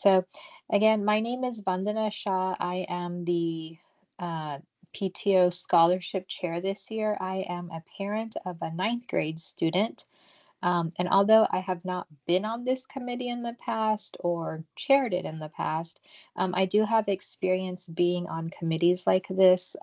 So again, my name is Vandana Shah. I am the uh, PTO Scholarship Chair this year. I am a parent of a ninth grade student. And although I have not been on this committee in the past or chaired it in the past, I do have experience being on committees like this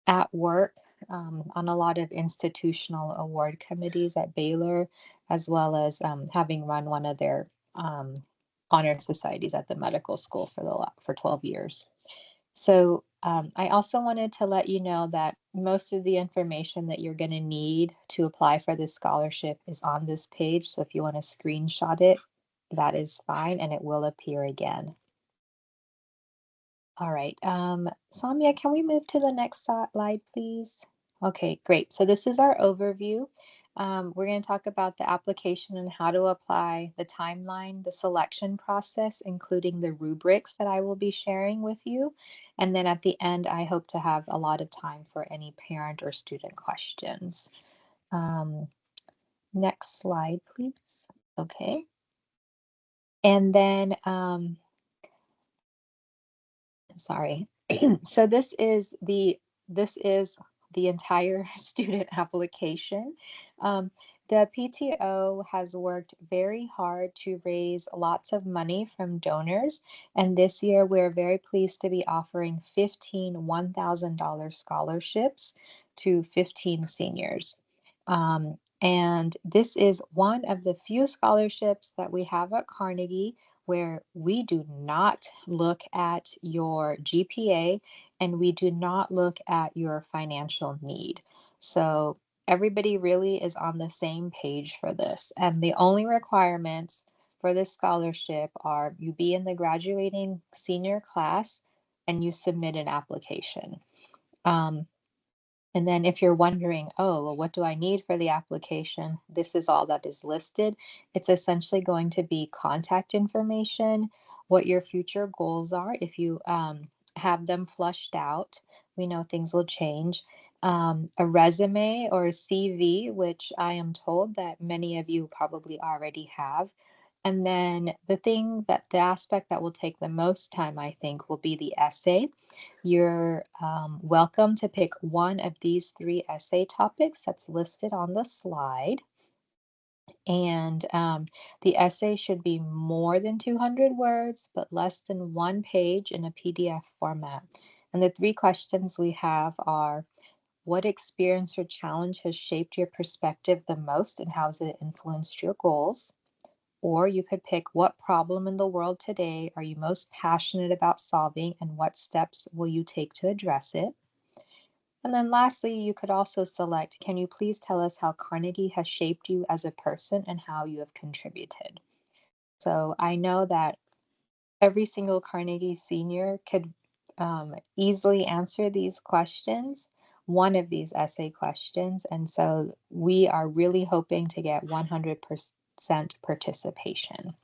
at work, on a lot of institutional award committees at Baylor, as well as having run one of their honor societies at the medical school for 12 years. So I also wanted to let you know that most of the information that you're going to need to apply for this scholarship is on this page. So if you want to screenshot it, that is fine, and it will appear again. All right, Samia, can we move to the next slide, please? Okay, great. So this is our overview. We're going to talk about the application and how to apply, the timeline, the selection process, including the rubrics that I will be sharing with you. And then at the end, I hope to have a lot of time for any parent or student questions. Next slide, please. Okay. And then, sorry. So this is the entire student application. The PTO has worked very hard to raise lots of money from donors, and this year we're very pleased to be offering 15 $1,000 scholarships to 15 seniors. And this is one of the few scholarships that we have at Carnegie where we do not look at your GPA and we do not look at your financial need. So everybody really is on the same page for this. And the only requirements for this scholarship are you be in the graduating senior class and you submit an application. And then if you're wondering, oh, well, what do I need for the application? This is all that is listed. It's essentially going to be contact information, what your future goals are. If you have them flushed out, we know things will change. A resume or a CV, which I am told that many of you probably already have. And then the aspect that will take the most time, I think, will be the essay. You're welcome to pick one of these 3 essay topics that's listed on the slide. And the essay should be more than 200 words, but less than 1 page in a PDF format. And the 3 questions we have are, what experience or challenge has shaped your perspective the most and how has it influenced your goals? Or you could pick, what problem in the world today are you most passionate about solving and what steps will you take to address it? And then lastly, you could also select, can you please tell us how Carnegie has shaped you as a person and how you have contributed? So I know that every single Carnegie senior could easily answer these questions, one of these essay questions. And so we are really hoping to get 100% participation.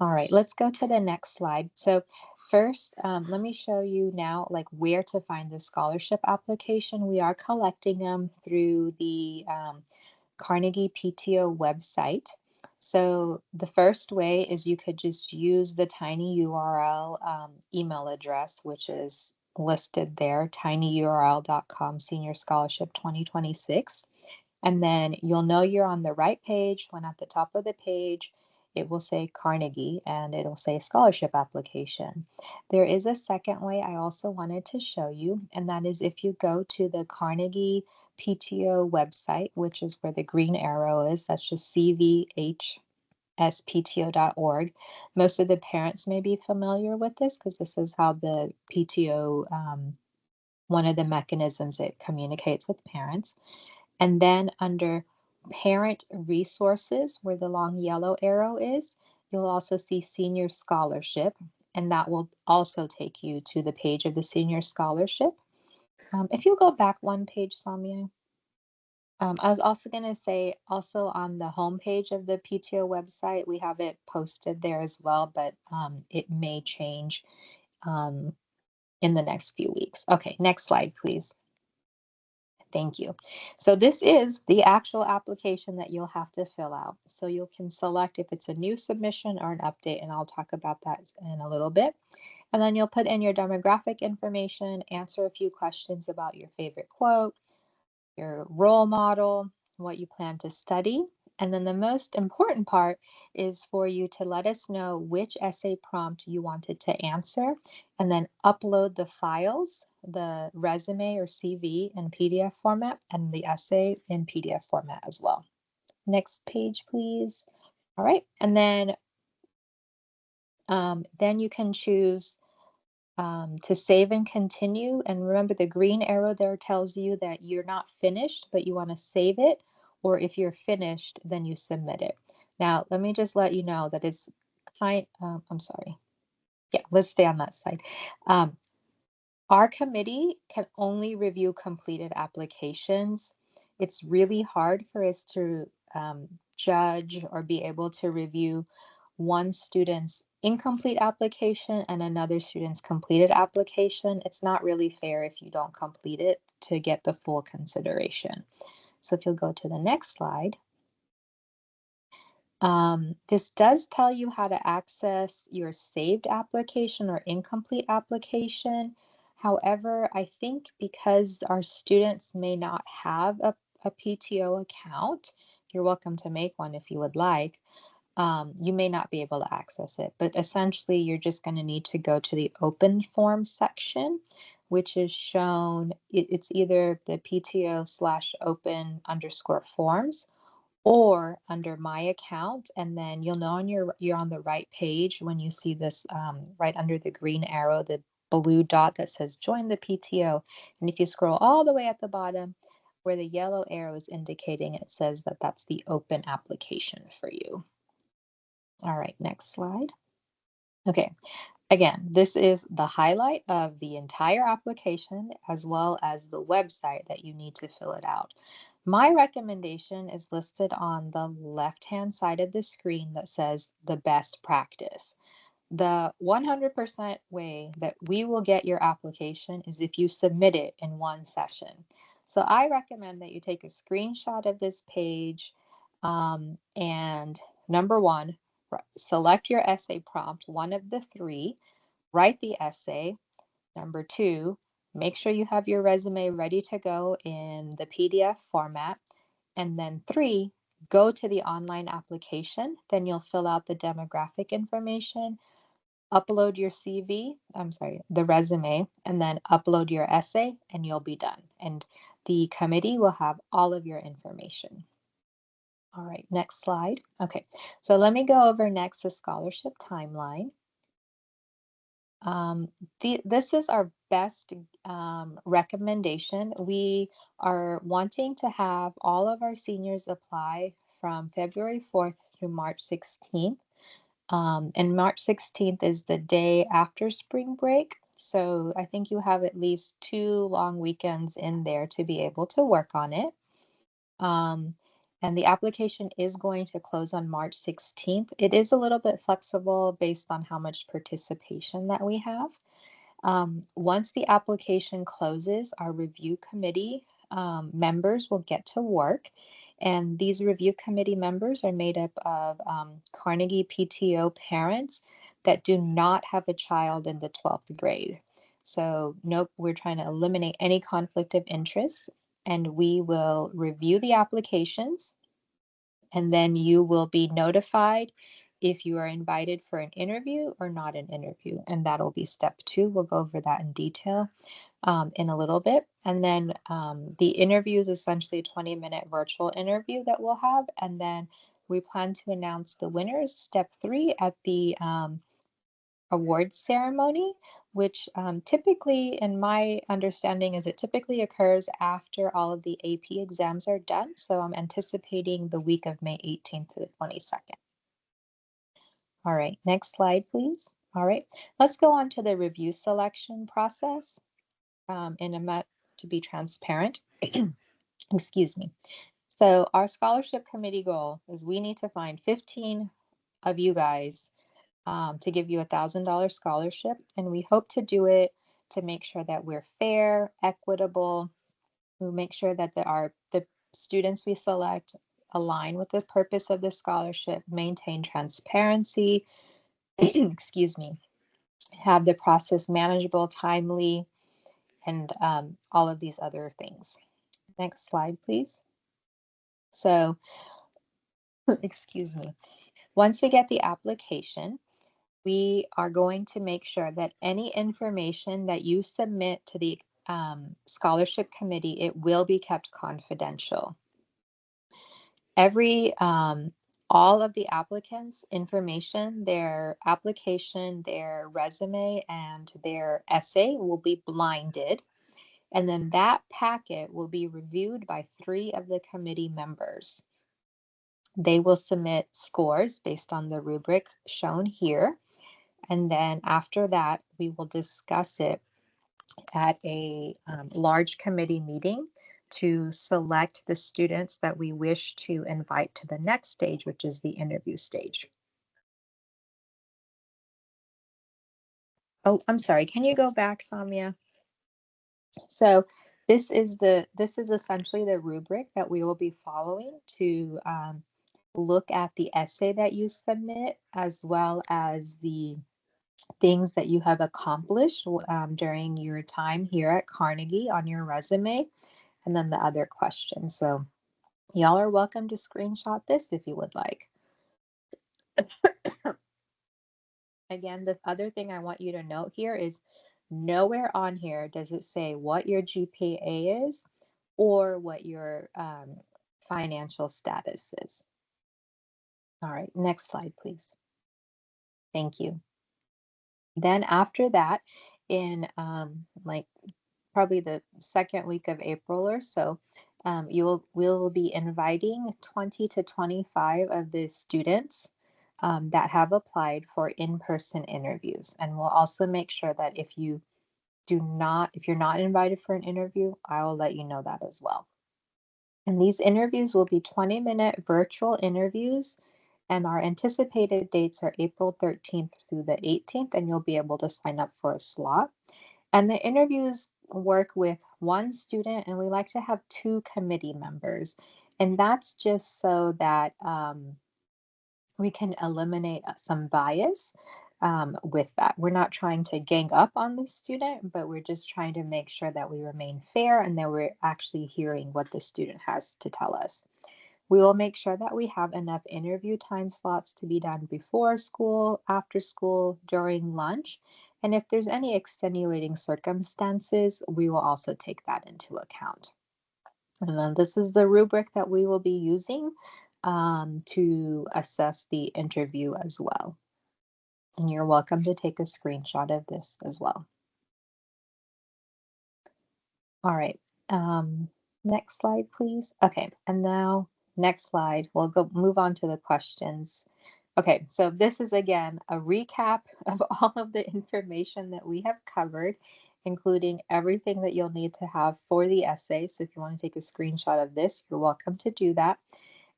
All right, let's go to the next slide. So first, let me show you now like where to find the scholarship application. We are collecting them through the Carnegie PTO website. So the first way is you could just use the tiny URL email address, which is listed there, tinyurl.com senior scholarship 2026. And then you'll know you're on the right page when at the top of the page, it will say Carnegie and it'll say scholarship application. There is a second way I also wanted to show you, and that is if you go to the Carnegie PTO website, which is where the green arrow is, that's just CVHSPTO.org. Most of the parents may be familiar with this because this is how the PTO, one of the mechanisms it communicates with parents. And then under parent resources, where the long yellow arrow is, you'll also see senior scholarship, and that will also take you to the page of the senior scholarship. If you go back one page, Samia. I was also going to say, also on the homepage of the PTO website, we have it posted there as well, but it may change in the next few weeks. Okay, next slide, please. Thank you. So this is the actual application that you'll have to fill out. So you can select if it's a new submission or an update, and I'll talk about that in a little bit. And then you'll put in your demographic information, answer a few questions about your favorite quote, your role model, what you plan to study. And then the most important part is for you to let us know which essay prompt you wanted to answer, and then upload the files, the resume or CV in PDF format, and the essay in PDF format as well. Next page, please. All right. And then you can choose to save and continue. And remember, the green arrow there tells you that you're not finished, but you want to save it. Or if you're finished, then you submit it. Now, let me just let you know that it's I'm sorry. Yeah, let's stay on that side. Um, our committee can only review completed applications. It's really hard for us to judge or be able to review one student's incomplete application and another student's completed application. It's not really fair if you don't complete it to get the full consideration. So if you'll go to the next slide. This does tell you how to access your saved application or incomplete application. However, I think because our students may not have a PTO account, you're welcome to make one if you would like. You may not be able to access it, but essentially you're just going to need to go to the open form section, which is shown, it's either the PTO/open_forms or under my account, and then you'll know you're on the right page when you see this right under the green arrow, the blue dot that says join the PTO. And if you scroll all the way at the bottom where the yellow arrow is indicating, it says that that's the open application for you. All right, next slide. Okay, again, this is the highlight of the entire application as well as the website that you need to fill it out. My recommendation is listed on the left-hand side of the screen that says the best practice. The 100% way that we will get your application is if you submit it in one session. So I recommend that you take a screenshot of this page and number one, select your essay prompt, one of the three, write the essay. Number two, make sure you have your resume ready to go in the PDF format. And then three, go to the online application. Then you'll fill out the demographic information, upload your the resume, and then upload your essay, and you'll be done. And the committee will have all of your information. All right, next slide. Okay, so let me go over next the scholarship timeline. This is our best recommendation. We are wanting to have all of our seniors apply from February 4th through March 16th. And March 16th is the day after spring break. So I think you have at least 2 long weekends in there to be able to work on it. And the application is going to close on March 16th. It is a little bit flexible based on how much participation that we have. Once the application closes, our review committee members will get to work. And these review committee members are made up of Carnegie PTO parents that do not have a child in the 12th grade. So nope, we're trying to eliminate any conflict of interest, and we will review the applications, and then you will be notified if you are invited for an interview or not an interview. And that'll be step 2. We'll go over that in detail in a little bit. And then the interview is essentially a 20-minute virtual interview that we'll have. And then we plan to announce the winners, step 3, at the awards ceremony, which typically, in my understanding, is it typically occurs after all of the AP exams are done. So I'm anticipating the week of May 18th to the 22nd. All right, next slide, please. All right, let's go on to the review selection process. And I'm not to be transparent. Excuse me. So our scholarship committee goal is we need to find 15 of you guys to give you $1,000 scholarship. And we hope to do it to make sure that we're fair, equitable. We'll make sure that the students we select align with the purpose of the scholarship, maintain transparency, excuse me, have the process manageable, timely, and all of these other things. Next slide, please. So, excuse me. Once we get the application, we are going to make sure that any information that you submit to the scholarship committee, it will be kept confidential. All of the applicants' information, their application, their resume, and their essay will be blinded. And then that packet will be reviewed by 3 of the committee members. They will submit scores based on the rubric shown here. And then after that, we will discuss it at a large committee meeting to select the students that we wish to invite to the next stage, which is the interview stage. Oh, I'm sorry. Can you go back, Samia? So this is essentially the rubric that we will be following to look at the essay that you submit, as well as the things that you have accomplished during your time here at Carnegie on your resume, and then the other questions. So y'all are welcome to screenshot this if you would like. Again, the other thing I want you to note here is nowhere on here does it say what your GPA is or what your financial status is. All right, next slide, please. Thank you. Then after that, in like probably the second week of April or so, we'll be inviting 20 to 25 of the students that have applied for in-person interviews. And we'll also make sure that if you're not invited for an interview, I will let you know that as well. And these interviews will be 20-minute virtual interviews, and our anticipated dates are April 13th through the 18th, and you'll be able to sign up for a slot. And the interviews work with one student, and we like to have 2 committee members. And that's just so that we can eliminate some bias with that. We're not trying to gang up on the student, but we're just trying to make sure that we remain fair and that we're actually hearing what the student has to tell us. We will make sure that we have enough interview time slots to be done before school, after school, during lunch. And if there's any extenuating circumstances, we will also take that into account. And then this is the rubric that we will be using to assess the interview as well. And you're welcome to take a screenshot of this as well. All right. Next slide, please. Okay, and now next slide, we'll move on to the questions. Okay, so this is again a recap of all of the information that we have covered, including everything that you'll need to have for the essay. So if you want to take a screenshot of this, you're welcome to do that.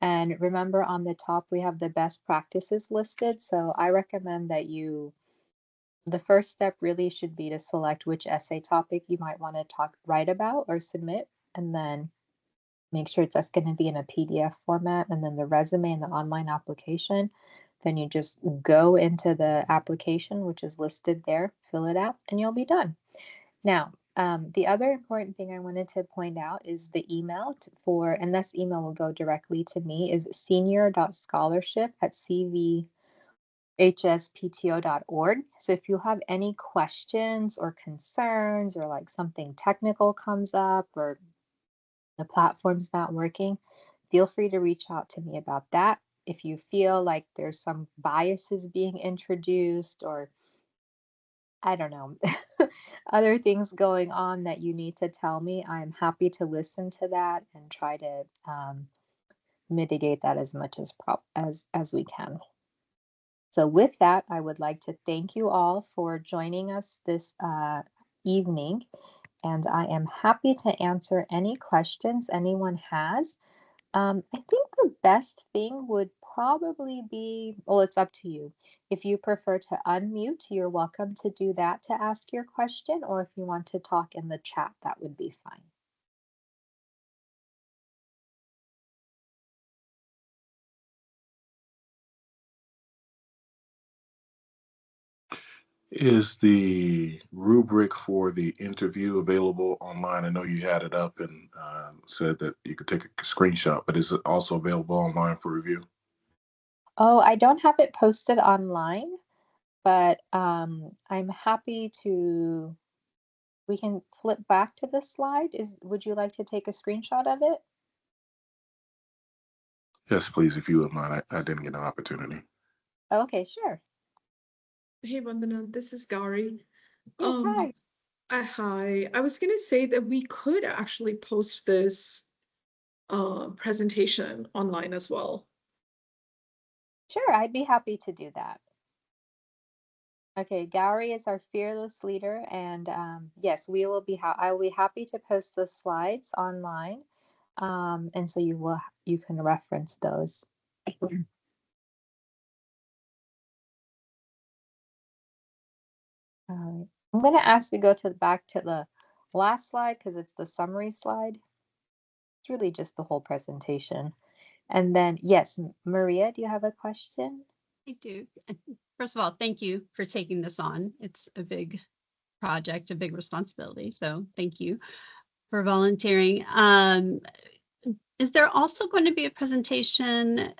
And remember, on the top, we have the best practices listed. So I recommend that the first step really should be to select which essay topic you might want to write about or submit, and then make sure that's going to be in a PDF format, and then the resume and the online application. Then you just go into the application, which is listed there, fill it out, and you'll be done. Now, the other important thing I wanted to point out is the email and this email will go directly to me, is senior.scholarship@cvhspto.org. So if you have any questions or concerns, or like something technical comes up, or the platform's not working, feel free to reach out to me about that. If you feel like there's some biases being introduced, or I don't know, other things going on that you need to tell me, I'm happy to listen to that and try to mitigate that as much as we can. So with that, I would like to thank you all for joining us this evening, and I am happy to answer any questions anyone has. I think the best thing would probably be, well, it's up to you. If you prefer to unmute, you're welcome to do that to ask your question, or if you want to talk in the chat, that would be fine. Is the rubric for the interview available online? I know you had it up and said that you could take a screenshot, but is it also available online for review? Oh, I don't have it posted online, but I'm happy to. We can flip back to the slide. Would you like to take a screenshot of it? Yes, please, if you would mind. I didn't get an opportunity. Okay, sure. Hey, Vandana, this is Gauri. Yes, hi. Hi. I was gonna say that we could actually post this presentation online as well. Sure, I'd be happy to do that. Okay, Gowrie is our fearless leader, and yes, we will be. I will be happy to post the slides online, and so you can reference those. All right. I'm going to ask you to go back to the last slide because it's the summary slide. It's really just the whole presentation. And then, yes, Maria, do you have a question? I do. First of all, thank you for taking this on. It's a big project, a big responsibility. So thank you for volunteering. Is there also going to be a presentation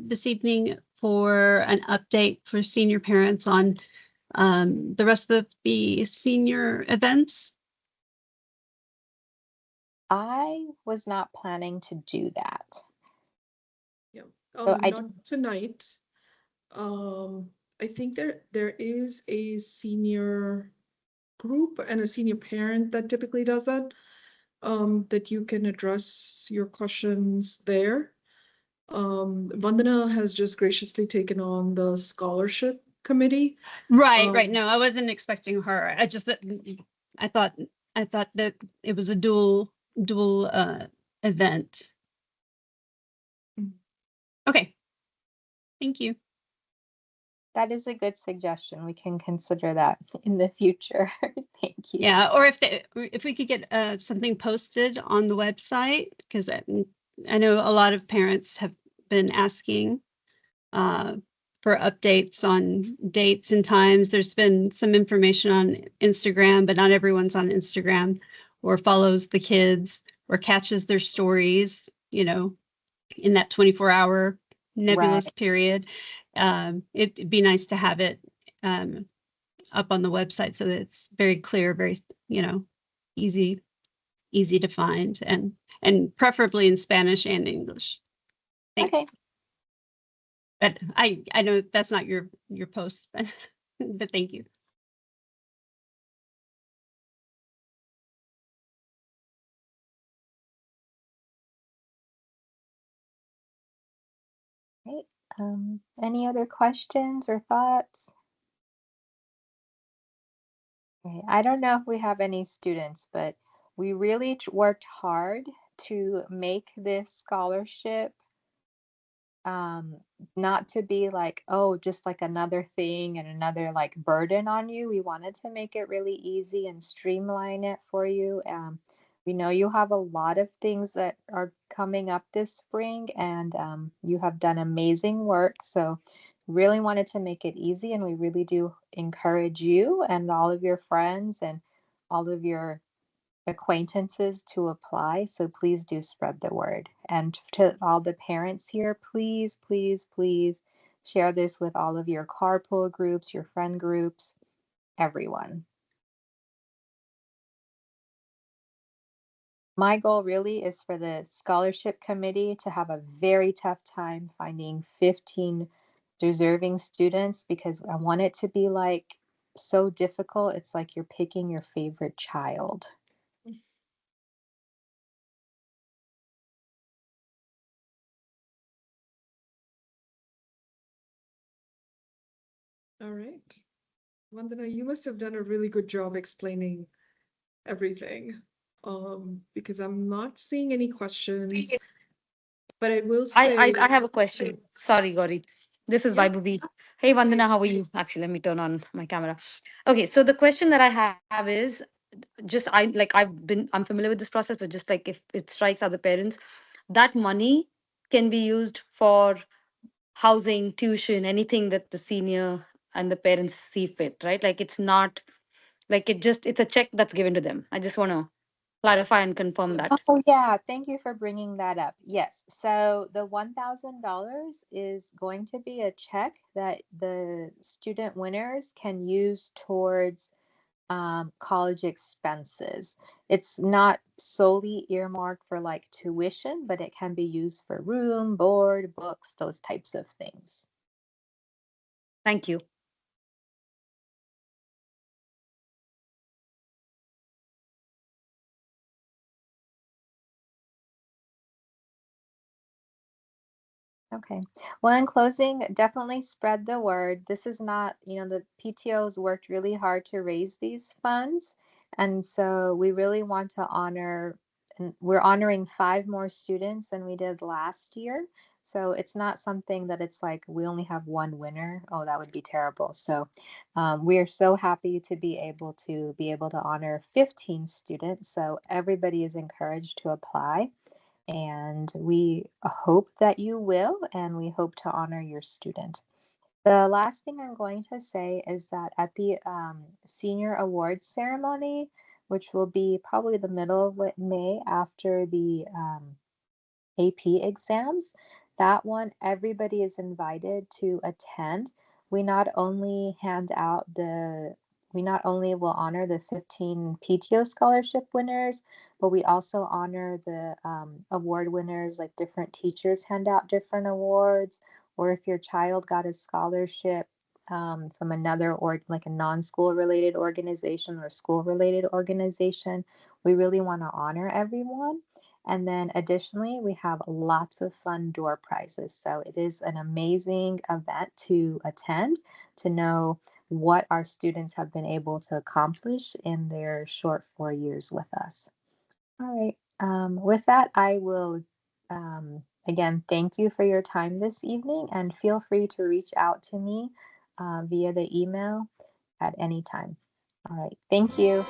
this evening for an update for senior parents on the rest of the senior events? I was not planning to do that. Yeah. So Not tonight. I think there is a senior group and a senior parent that typically does that. That you can address your questions there. Vandana has just graciously taken on the scholarship committee. Right. No, I wasn't expecting her. I thought that it was a dual event. Okay. Thank you. that is a good suggestion. We can consider that in the future. Thank you. Yeah, or if we could get something posted on the website, because I know a lot of parents have been asking for updates on dates and times. There's been some information on Instagram, but not everyone's on Instagram or follows the kids or catches their stories, in that 24-hour nebulous period. It'd be nice to have it up on the website so that it's very clear, very, easy to find, and preferably in Spanish and English. Thanks. Okay. But I know that's not your post, but thank you. Great. Any other questions or thoughts? Okay. I don't know if we have any students, but we really worked hard to make this scholarship not to be like, oh, just like another thing and another like burden on you. We wanted to make it really easy and streamline it for you. We know you have a lot of things that are coming up this spring, and you have done amazing work. So really wanted to make it easy, and we really do encourage you and all of your friends and all of your acquaintances to apply. So please do spread the word. And to all the parents here, please, please, please share this with all of your carpool groups, your friend groups, everyone. My goal really is for the scholarship committee to have a very tough time finding 15 deserving students, because I want it to be like so difficult. It's like you're picking your favorite child. All right. Vandana, you must have done a really good job explaining everything. Because I'm not seeing any questions, but I will say. I have a question. Sorry, Gauri. This is Yeah. Vibhuvi. Hey, Vandana, how are you? Actually, let me turn on my camera. Okay, so the question that I have is just I'm familiar with this process, but just like if it strikes other parents, that money can be used for housing, tuition, anything that the senior and the parents see fit, right? Like it's not like it's a check that's given to them. I just want to clarify and confirm that. Yes. Oh, yeah. Thank you for bringing that up. Yes. So the $1,000 is going to be a check that the student winners can use towards college expenses. It's not solely earmarked for like tuition, but it can be used for room, board, books, those types of things. Thank you. Okay. Well, in closing, definitely spread the word. This is not, the PTOs worked really hard to raise these funds. And so we really want to honor, and we're honoring 5 more students than we did last year. So it's not something that it's like we only have one winner. Oh, that would be terrible. So we are so happy to be able to honor 15 students. So everybody is encouraged to apply. And we hope that you will, and we hope to honor your student. The last thing I'm going to say is that at the senior awards ceremony, which will be probably the middle of May after the AP exams, that one, everybody is invited to attend. We not only hand out we not only will honor the 15 PTO scholarship winners, but we also honor the award winners, like different teachers hand out different awards, or if your child got a scholarship from another like a non-school related organization or school related organization, we really want to honor everyone. And then additionally, we have lots of fun door prizes. So it is an amazing event to attend to know what our students have been able to accomplish in their short 4 years with us. All right. With that, I will again thank you for your time this evening, and feel free to reach out to me via the email at any time. All right. Thank you.